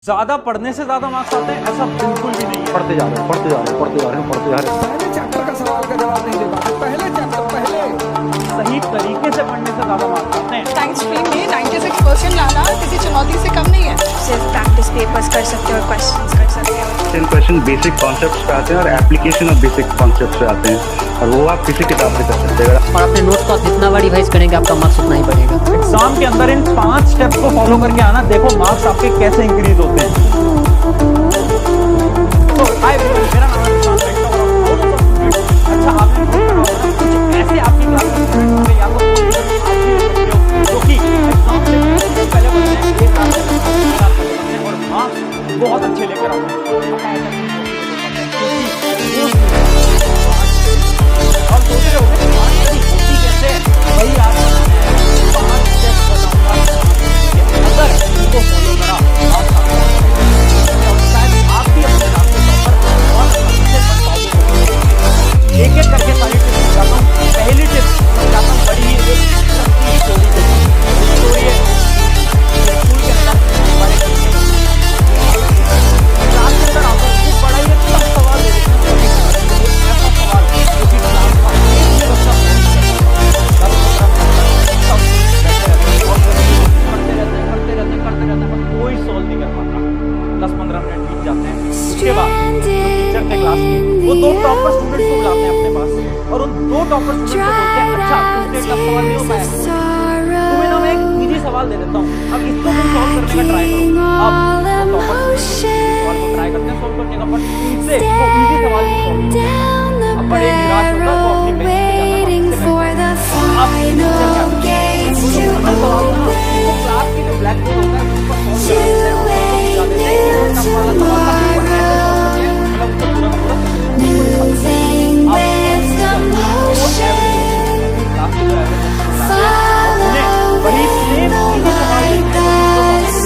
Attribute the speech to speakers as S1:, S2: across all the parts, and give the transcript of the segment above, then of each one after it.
S1: ज्यादा पढ़ने से ज्यादा मार्क्स आते हैं ऐसा बिल्कुल भी नहीं है।
S2: पढ़ते जा रहे हैं, पढ़ते जा रहे हैं, पढ़ते जा रहे हैं, पढ़ते जा रहे हैं।
S3: पहले चैप्टर का सवाल का जवाब नहीं दे पाते, पहले चैप्टर पहले
S1: सही तरीके से पढ़ने से ज्यादा मार्क्स आते हैं।
S4: साइंस स्ट्रीम में 96% लाना किसी चुनौती से कम नहीं है।
S5: सिर्फ प्रैक्टिस पेपर्स कर सकते हो और क्वेश्चंस कर सकते हो।
S2: 10% बेसिक कॉन्सेप्ट्स पे आते हैं और एप्लीकेशन ऑफ बेसिक कॉन्सेप्ट्स पे आते हैं, और वो आप किसी किताब से कर सकते हैं।
S6: और अपने नोट्स को आप जितना बार रिवाइज करेंगे आपका मार्क्स उतना ही बढ़ेगा।
S1: एग्जाम के अंदर इन 5 स्टेप्स को फॉलो करके आना, देखो मार्क्स आपके कैसे इंक्रीज होते हैं। तो हाय एवरीवन, मेरा नाम है विशाल बैठा और अच्छा आपने नोट करा होगा ना, कुछ ऐसे आपकी क्लास में स्टूडेंट होंगे या तो आप भी हो सकते हो जो कि एग्जाम से कुछ दिन पहले पढ़ते हैं, एक रात पहले पढ़ते हैं और मार्क्स बहुत अच्छे लेकर आते हैं। और सोच रहे होंगे कि मार्क्स की होती कैसे है? वही आज 5 स्टेप्स बताऊंगा, अगर इनको फॉलो करा आप भी अपने रास्ते पर और अच्छे बन पाओगे। एक एक करके सारी टिप्स बताता हूँ। पहली टिप बताता हूँ, बड़ी ही एक सच्ची स्टोरी है। स्कूल के अंदर हमारे क्लास के अंदर आपको खूब बड़ा ही एक टफ सवाल दे देते हैं, ऐसा सवाल जो कि क्लास का एक भी बच्चा करते रहते हैं, कोई सॉल्व नहीं कर पाता। 10-15 मिनट बीत जाते हैं। उसके बाद टीचर थे क्लास के, वो 2 टॉपर स्टूडेंट्स को बुलाते हैं अपने पास और उन 2 टॉपर स्टूडेंट्स को बोलते हैं, अच्छा तुमसे टफ सवाल नहीं हो पाया, तुम्हें ना मैं एक इजी सवाल दे देता हूँ, अब इसको तुम सॉल्व करने का ट्राई करो। अब टॉपर सवाल को ट्राई करते हैं सॉल्व करने का, बट उनसे वो इजी सवाल नहीं सॉल्व होता। अब बड़े निराश होकर वो अपनी बेंच पे जाकर अब टीचर क्लास की जो ब्लैक बोर्ड होता है उस पर सॉल्व करते हैं, टफ वाला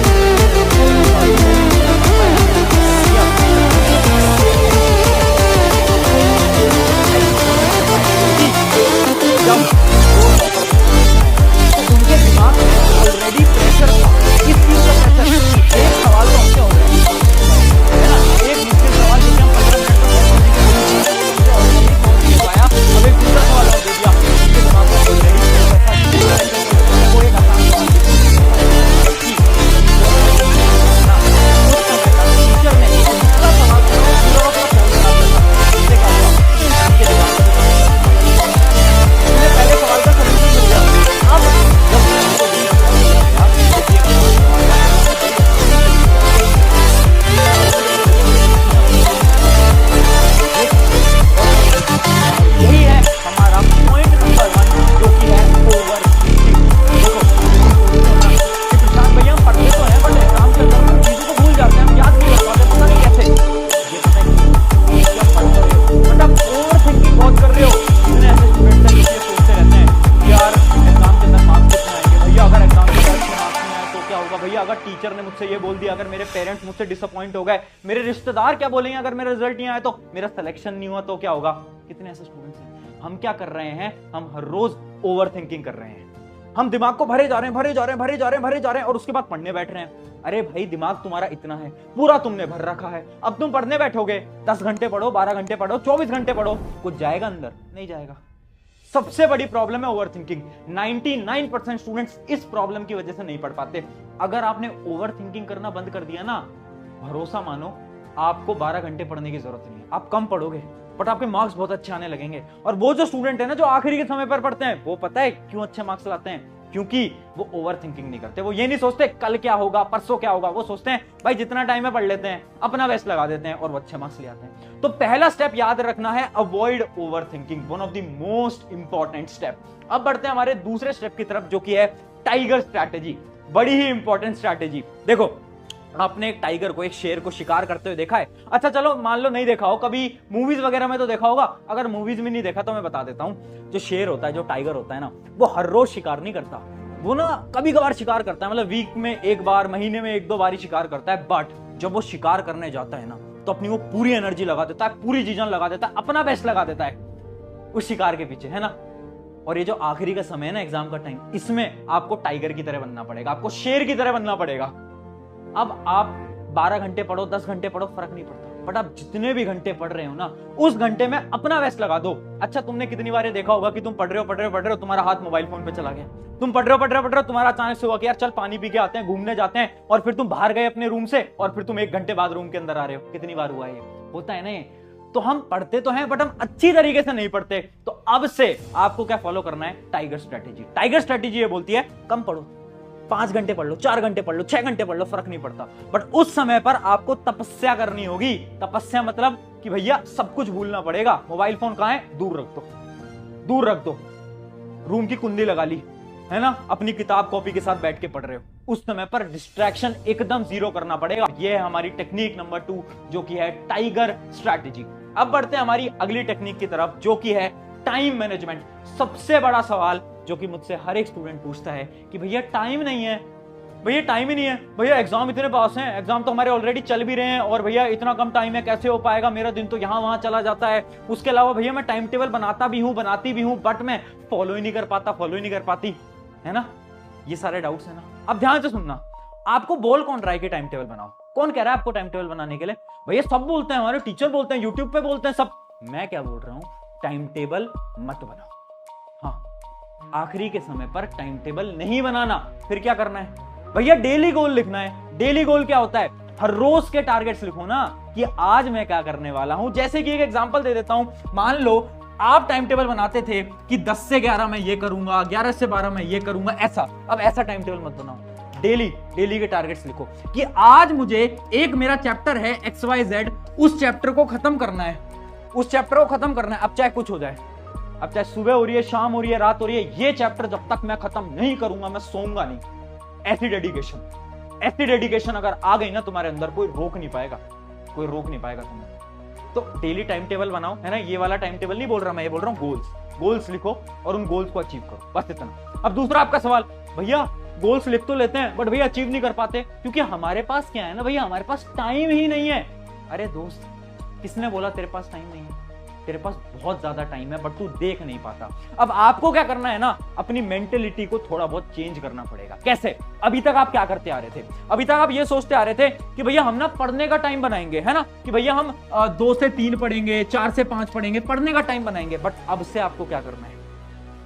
S1: सवाल था वो ऐसे सॉल्व करते हैं, मतलब उसको पूरा का पूरा वही सेम टीचर ने मुझसे ये बोल दिया, अगर मेरे पेरेंट्स मुझसे डिसअपॉइंट हो गए, मेरे रिश्तेदार क्या बोलेंगे अगर मेरा रिजल्ट नहीं आया तो, मेरा सिलेक्शन नहीं हुआ तो क्या होगा। कितने ऐसे स्टूडेंट्स हैं। हम क्या कर रहे हैं, हम हर रोज ओवर थिंकिंग कर रहे हैं। हम दिमाग को भरे जा रहे हैं और उसके बाद पढ़ने बैठ रहे हैं। अरे भाई दिमाग तुम्हारा इतना है, पूरा तुमने भर रखा है, अब तुम पढ़ने बैठोगे 10 घंटे पढ़ो, 12 घंटे पढ़ो, 24 घंटे पढ़ो, कुछ जाएगा अंदर? नहीं जाएगा। सबसे बड़ी प्रॉब्लम है ओवर थिंकिंग। 99% स्टूडेंट्स इस प्रॉब्लम की वजह से नहीं पढ़ पाते। अगर आपने ओवर थिंकिंग करना बंद कर दिया ना, भरोसा मानो आपको 12 घंटे पढ़ने की जरूरत नहीं है। आप कम पढ़ोगे बट आपके मार्क्स बहुत अच्छे आने लगेंगे। और वो जो स्टूडेंट है ना जो आखिरी के समय पर पढ़ते हैं, वो पता है क्यों अच्छे मार्क्स लाते हैं? क्योंकि वो ओवर थिंकिंग नहीं करते। वो ये नहीं सोचते कल क्या होगा, परसों क्या होगा। वो सोचते हैं भाई जितना टाइम है पढ़ लेते हैं, अपना बेस्ट लगा देते हैं और वो अच्छे मार्क्स ले आते हैं। तो पहला स्टेप याद रखना है, avoid over thinking, one of the most important step. अब बढ़ते हैं हमारे दूसरे स्टेप की तरफ जो कि है टाइगर स्ट्रैटेजी। बड़ी ही इंपॉर्टेंट स्ट्रैटेजी। देखो आपने एक टाइगर को, एक शेर को शिकार करते हुए देखा है? अच्छा चलो मान लो नहीं देखा हो, कभी मूवीज वगैरह में तो देखा होगा। अगर मूवीज में नहीं देखा तो मैं बता देता हूँ। जो शेर होता है, जो टाइगर होता है ना, वो हर रोज शिकार नहीं करता। वो ना कभी कभार शिकार करता है, मतलब वीक में एक बार, महीने में 1-2 बार ही शिकार करता है। बट जब वो शिकार करने जाता है ना, तो अपनी वो पूरी एनर्जी लगा देता है, पूरी चीजें लगा देता है, अपना बेस्ट लगा देता है उस शिकार के पीछे, है ना। और ये जो आखिरी का समय है ना, एग्जाम का टाइम, इसमें आपको टाइगर की तरह बनना पड़ेगा, आपको शेर की तरह बनना पड़ेगा। अब आप 12 घंटे पढ़ो, 10 घंटे पढ़ो, फर्क नहीं पड़ता, बट आप जितने भी घंटे पढ़ रहे हो ना, उस घंटे में अपना बेस्ट लगा दो। अच्छा, तुमने कितनी बार ये देखा होगा कि तुम पढ़ रहे हो, तुम्हारा हाथ मोबाइल फोन पे चला गया, तुम पढ़ रहे हो, तुम्हारा अचानक से हुआ कि यार चल पानी पी के आते हैं, घूमने जाते हैं, और फिर तुम बाहर गए अपने रूम से, और फिर तुम 1 घंटे बाद रूम के अंदर आ रहे हो। कितनी बार हुआ ये? होता है ना ये। तो हम पढ़ते तो हैं, बट हम अच्छी तरीके से नहीं पढ़ते। तो अब से आपको क्या फॉलो करना है? Tiger strategy. टाइगर स्ट्रेटेजी ये बोलती है कम पढ़ो, 5 घंटे पढ़ लो, 4 घंटे पढ़ लो, 6 घंटे पढ़ लो, फर्क नहीं पड़ता, बट उस समय पर आपको तपस्या करनी होगी। तपस्या मतलब कि भैया सब कुछ भूलना पड़ेगा। मोबाइल फोन कहां है? दूर रख दो, दूर रख दो, रूम की कुंडी लगा ली, है ना, अपनी किताब कॉपी के साथ बैठ के पढ़ रहे हो, उस समय पर डिस्ट्रैक्शन एकदम जीरो करना पड़ेगा। यह है हमारी टेक्निक नंबर 2, जो कि है टाइगर स्ट्रैटेजी। अब बढ़ते हैं हमारी अगली टेक्निक की तरफ, जो कि है टाइम मैनेजमेंट। सबसे बड़ा सवाल जो कि मुझसे हर एक स्टूडेंट पूछता है कि भैया टाइम नहीं है, भैया टाइम ही नहीं है, भैया एग्जाम इतने पास हैं, एग्जाम तो हमारे ऑलरेडी चल भी रहे हैं, और भैया इतना कम टाइम है, कैसे हो पाएगा, मेरा दिन तो यहाँ वहां चला जाता है। उसके अलावा भैया मैं टाइम टेबल बनाता भी हूँ, बनाती भी हूँ, बट मैं फॉलो ही नहीं कर पाता, फॉलो ही नहीं कर पाती, है ना। ये सारे डाउट्स है ना। अब ध्यान से सुनना, आपको बोल कौन रहा है कि टाइम टेबल बनाओ? कौन कह रहा है आपको टाइम टेबल बनाने के लिए? भैया सब बोलते हैं, हमारे टीचर बोलते हैं, यूट्यूब पे बोलते हैं सब। मैं क्या बोल रहा हूं? टाइम टेबल मत बनाओ। हाँ, आखिरी के समय पर टाइम टेबल नहीं बनाना। फिर क्या करना है? भैया डेली गोल लिखना है। डेली गोल क्या होता है? हर रोज के टारगेट्स लिखो ना, कि आज मैं क्या करने वाला हूं। जैसे कि एक एग्जांपल दे देता हूं, मान लो आप टाइम टेबल बनाते थे कि 10 से 11 मैं ये करूंगा, 11 से 12 मैं ये करूंगा, ऐसा। अब ऐसा टाइम टेबल मत बनाओ। डेली के टारगेट्स लिखो कि आज मुझे एक मेरा चैप्टर है XYZ, उस चैप्टर को खत्म करना है, उस चैप्टर को खत्म करना है। अब चाहे कुछ हो जाए, अब चाहे सुबह हो रही है, शाम हो रही है, रात हो रही है, ये चैप्टर जब तक मैं खत्म नहीं करूंगा मैं सोऊंगा नहीं। ऐसी डेडिकेशन अगर आ गई ना तुम्हारे अंदर, कोई रोक नहीं पाएगा, कोई रोक नहीं पाएगा तुम्हें। तो डेली टाइम टेबल बनाओ, है ना। ये वाला टाइम टेबल नहीं बोल रहा मैं, ये बोल रहा हूं गोल्स लिखो और उन गोल्स को अचीव करो, बस इतना। अब दूसरा आपका सवाल, भैया गोल्स लिख तो लेते हैं बट भैया अचीव नहीं कर पाते, क्योंकि हमारे पास क्या है ना भैया, हमारे पास टाइम ही नहीं है। अरे दोस्त, किसने बोला तेरे पास टाइम नहीं है? तेरे पास बहुत ज्यादा टाइम है, बट तू देख नहीं पाता। अब आपको क्या करना है ना, अपनी मेंटेलिटी को थोड़ा बहुत चेंज करना पड़ेगा। कैसे? अभी तक आप क्या करते आ रहे थे? अभी तक आप ये सोचते आ रहे थे कि भैया हम ना पढ़ने का टाइम बनाएंगे, है ना, कि भैया हम 2 से 3 पढ़ेंगे, 4 से 5 पढ़ेंगे, पढ़ने का टाइम बनाएंगे। बट अब से आपको क्या करना है?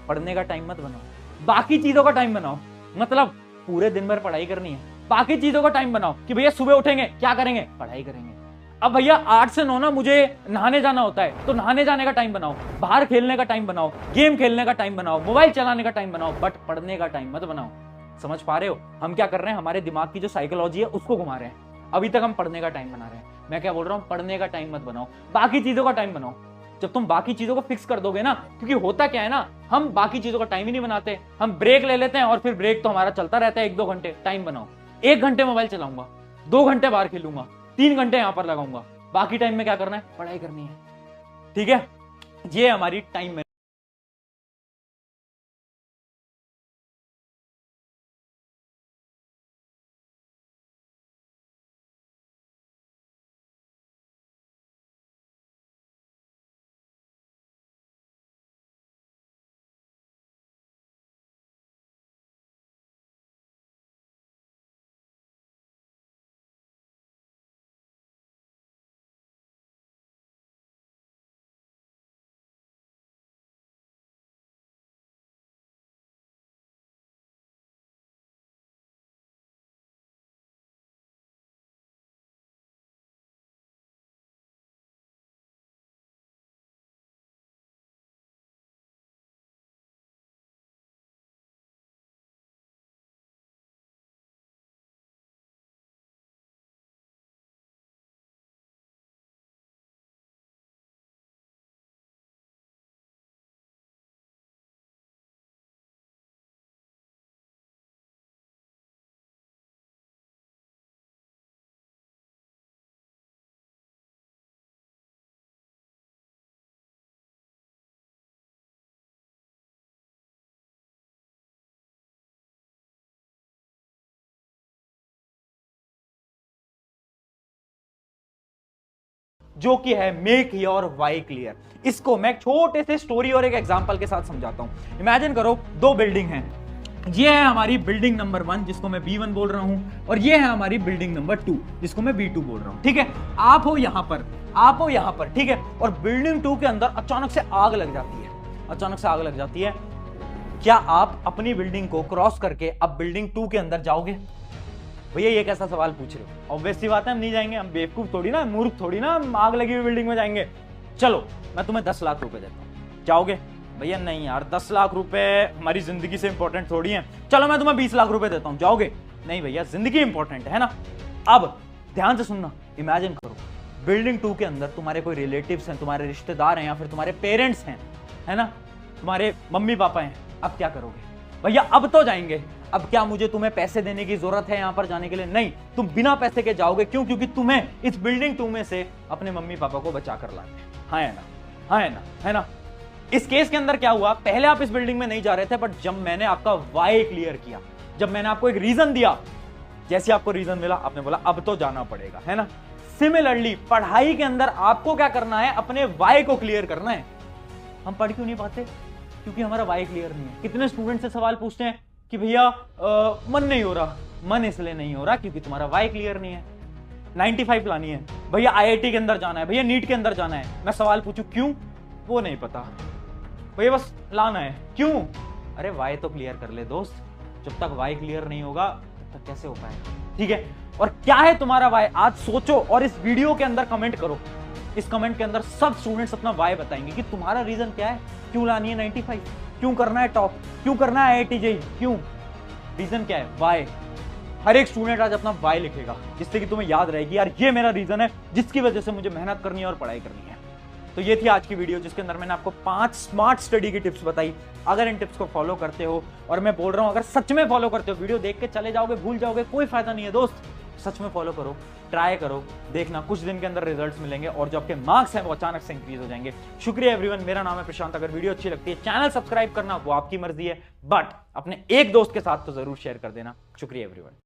S1: पढ़ने का टाइम मत बनाओ, बाकी चीजों का टाइम बनाओ। मतलब पूरे दिन भर पढ़ाई करनी है, बाकी चीजों का टाइम बनाओ कि भैया सुबह उठेंगे, क्या करेंगे? पढ़ाई करेंगे। अब भैया 8 से 9 ना मुझे नहाने जाना होता है, तो नहाने जाने का टाइम बनाओ, बाहर खेलने का टाइम बनाओ, गेम खेलने का टाइम बनाओ, मोबाइल चलाने का टाइम बनाओ, बट पढ़ने का टाइम मत बनाओ। समझ पा रहे हो हम क्या कर रहे हैं? हमारे दिमाग की जो साइकोलॉजी है उसको घुमा रहे हैं। अभी तक हम पढ़ने का टाइम बना रहे हैं। मैं क्या बोल रहा हूँ? पढ़ने का टाइम मत बनाओ, बाकी चीजों का टाइम बनाओ। जब तुम बाकी चीजों को फिक्स कर दोगे ना, क्योंकि होता क्या है ना, हम बाकी चीजों का टाइम ही नहीं बनाते, हम ब्रेक ले लेते हैं और फिर ब्रेक तो हमारा चलता रहता है 1-2 घंटे। टाइम बनाओ, 1 घंटे मोबाइल चलाऊंगा, 2 घंटे बाहर खेलूंगा, 3 घंटे यहां पर लगाऊंगा, बाकी टाइम में क्या करना है? पढ़ाई करनी है। ठीक है, ये हमारी टाइम जो कि है मेक योर वाई क्लियर। इसको मैं एक छोटे से स्टोरी और एक एग्जांपल के साथ समझाता हूं। इमेजिन करो दो बिल्डिंग हैं, ये है हमारी बिल्डिंग नंबर 1 जिसको मैं B1 बोल रहा हूं, और ये है हमारी बिल्डिंग नंबर 2 जिसको मैं B2 बोल रहा हूं। ठीक है, आप हो यहां पर, ठीक है, और बिल्डिंग 2 के अंदर अचानक से आग लग जाती है। क्या आप अपनी बिल्डिंग को क्रॉस करके अब बिल्डिंग 2 के अंदर जाओगे? भैया ये कैसा सवाल पूछ रहे हो? ऑब्वियस सी बात है, हम नहीं जाएंगे। हम बेवकूफ थोड़ी ना, मूर्ख थोड़ी ना, हम आग लगी हुई बिल्डिंग में जाएंगे। चलो मैं तुम्हें 10 लाख रुपए देता हूं, जाओगे? भैया नहीं यार, 10 लाख रुपए हमारी जिंदगी से इंपॉर्टेंट थोड़ी है। चलो मैं तुम्हें 20 लाख रुपए देता हूं, जाओगे? नहीं भैया, जिंदगी इंपॉर्टेंट है ना। अब ध्यान से सुनना, इमेजिन करो बिल्डिंग 2 के अंदर तुम्हारे कोई रिलेटिव्स हैं, तुम्हारे रिश्तेदार हैं, या फिर तुम्हारे पेरेंट्स हैं, है ना, तुम्हारे मम्मी पापा हैं। अब क्या करोगे? भैया अब तो जाएंगे। अब क्या मुझे तुम्हें पैसे देने की जरूरत है यहां पर जाने के लिए? नहीं, तुम बिना पैसे के जाओगे। क्यों? क्योंकि तुम्हें इस बिल्डिंग 2 में से अपने मम्मी पापा को बचा कर लाना है। हाँ है ना, हाँ है ना। इस केस के अंदर क्या हुआ, पहले आप इस बिल्डिंग में नहीं जा रहे थे, बट जब मैंने आपका वाई क्लियर किया, जब मैंने आपको एक रीजन दिया, जैसे आपको रीजन मिला, आपने बोला अब तो जाना पड़ेगा, है ना। सिमिलरली पढ़ाई के अंदर आपको क्या करना है, अपने वाई को क्लियर करना है। हम पढ़ क्यों नहीं पाते? क्योंकि हमारा वाई क्लियर नहीं है। कितने स्टूडेंट से सवाल पूछते हैं कि भैया मन नहीं हो रहा। मन इसलिए नहीं हो रहा क्योंकि तुम्हारा वाई क्लियर नहीं है। 95 लानी है, भैया IIT के अंदर जाना है, भैया नीट के अंदर जाना है। मैं सवाल पूछूं क्यों? वो नहीं पता भैया, बस लाना है। क्यों? अरे वाई तो क्लियर कर ले दोस्त। जब तक वाई क्लियर नहीं होगा तब तक कैसे हो पाएगा? ठीक है, और क्या है तुम्हारा वाई? आज सोचो और इस वीडियो के अंदर कमेंट करो। इस कमेंट के अंदर सब स्टूडेंट्स अपना वाई बताएंगे कि तुम्हारा रीजन क्या है, क्यों लानी है 95, क्यों करना है टॉप, क्यों करना है IIT JEE, क्यों? रीजन क्या है? वाई। हर एक स्टूडेंट आज अपना वाई लिखेगा, जिससे कि तुम्हें याद रहेगी यार ये मेरा रीजन है जिसकी वजह से मुझे मेहनत करनी है और पढ़ाई करनी है। तो ये थी आज की वीडियो, जिसके अंदर मैंने आपको 5 स्मार्ट स्टडी की टिप्स बताई। अगर इन टिप्स को फॉलो करते हो, और मैं बोल रहा हूं अगर सच में फॉलो करते हो, वीडियो देख के चले जाओगे भूल जाओगे, कोई फायदा नहीं है दोस्त। सच में फॉलो करो, ट्राई करो, देखना कुछ दिन के अंदर रिजल्ट्स मिलेंगे और जो आपके मार्क्स हैं वो अचानक से इंक्रीज हो जाएंगे। शुक्रिया एवरीवन, मेरा नाम है प्रशांत। अगर वीडियो अच्छी लगती है चैनल सब्सक्राइब करना वो आपकी मर्जी है, बट अपने एक दोस्त के साथ तो जरूर शेयर कर देना। शुक्रिया एवरीवन।